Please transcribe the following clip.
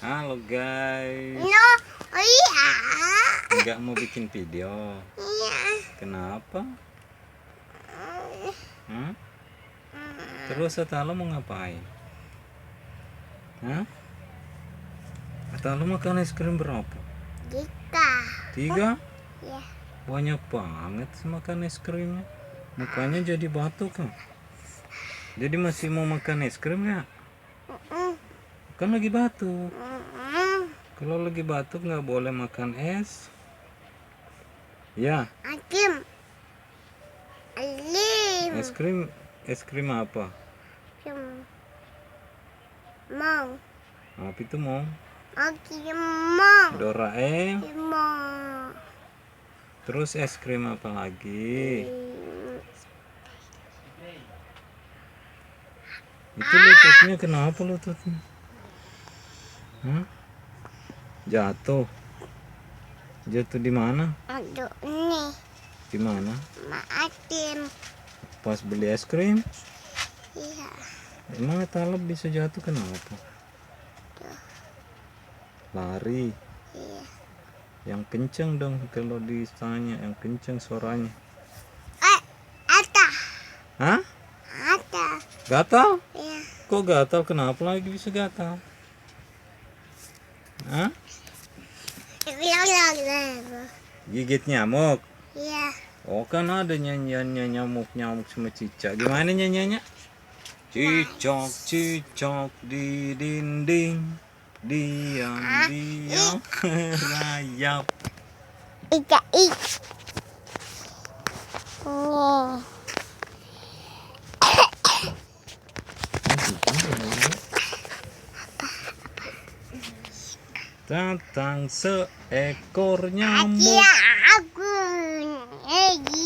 Halo guys. No, iya. Nggak mau bikin video. Iya. Kenapa? Terus Atalo mau ngapain? Atalo makan es krim berapa? 3? Ya. Banyak banget makan es krimnya. Mukanya jadi batuk kan? Jadi masih mau makan es krim ya? Kan lagi batuk. Kalau lagi batuk nggak boleh makan es. Ya. Alim. Es krim apa? Mau. Apa itu mau? Mau. Doraemon. Mau. Terus es krim apa lagi? Itu lututnya kenapa lututnya? Jatuh. Jatuh di mana? Aduh, nih. Di mana? Maatim. Pas beli es krim. Iya. Emang Talib bisa jatuh kenapa? Lari. Iya. Yang kenceng dong kalau ditanya, yang kenceng suaranya. Ada. Hah? Ada. Gatal? Iya. Kok gatal? Kenapa lagi bisa gatal? Gigit nyamuk? Iya. Oh kan ada nyanyiannya nyamuk-nyamuk sama cicak. Gimana nyanyiannya? Cicak cicak di dinding, diam merayap. Ika. Oh. Datang seekor nyamuk.